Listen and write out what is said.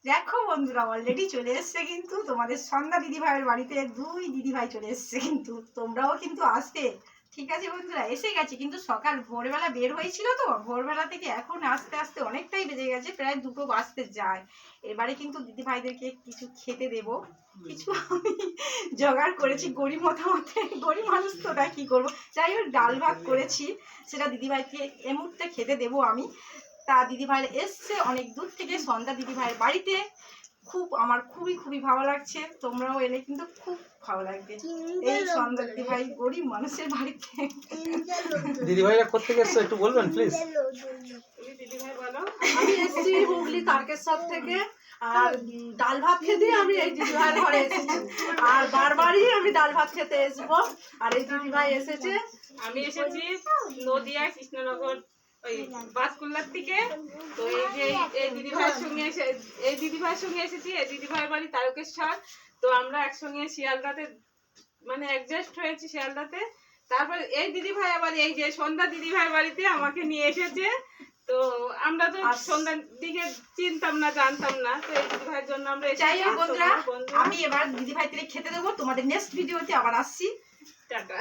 দেখো বন্ধুরা অলরেডি চলে এসছে কিন্তু তোমাদের সন্ধ্যা দিদিভাইয়ের বাড়িতে 2 দিদিভাই চলে এসছে, কিন্তু তোমরাও কিন্তু আসবে। ঠিক আছে বন্ধুরা, এসে গেছে কিন্তু সকাল ভোরবেলা বের হয়েছিল তো, ভোরবেলা থেকে এখন আস্তে আস্তে অনেকটাই বেজে গেছে, প্রায় 2টো বাজতে যায়। এবারে কিন্তু দিদিভাইদেরকে কিছু খেতে দেব। কিছু আমি জোগাড় করেছি, গরিব মতামতে, গরিব মানুষ তো না, কি করবো, যাই হোক ডাল ভাত করেছি, সেটা দিদিভাইকে এই মুহূর্তে খেতে দেবো আমি। তা দিদিভাই এসছে অনেক দূর থেকে সন্ধ্যা দিদিভাইয়ের বাড়িতে, আমার খুবই ভালো লাগছে। তোমরাও এলে কিন্তু খুব ভালো লাগবে। এই সন্ধ্যা দিদিভাই গরিব মানুষের বাড়িতে। দিদিভাইরা কোথেকে এসছো একটু বলবেন প্লিজ? দিদিভাই বলো। আমি এসেছি হুগলি তারকেশ্বর থেকে, আর ডাল ভাত খেতে আমি এই দিদিভাইয়ের ঘরে এসেছি, আর বারবারই আমি ডাল ভাত খেতে আসবো। আর এই দিদিভাই এসেছে, আমি এসেছি নদিয়া কৃষ্ণনগর ওই বাসকুল্লার থেকে। তো এই যে এই দিদিভাইয়ের সঙ্গে এসেছি। এই দিদিভাইয়ের বাড়ি তারকেশ্বর। তো আমরা একসঙ্গে শিয়ালদাতে মানে অ্যাডজাস্ট হয়েছি শিয়ালদাতে। তারপর এই দিদিভাই আবার এই যে সন্ধ্যা দিদিভাইয়ের বাড়িতে আমাকে নিয়ে এসেছে। তো আমরা তো সন্ধ্যার দিকে চিনতাম না, জানতাম না। তো এই দিদিভাইয়ের জন্য আমরা যাই হোক বন্ধুরা, আমি এবার দিদিভাইদের খেতে দেবো। তোমাদের নেক্সট ভিডিওতে আবার আসছি। টাটা।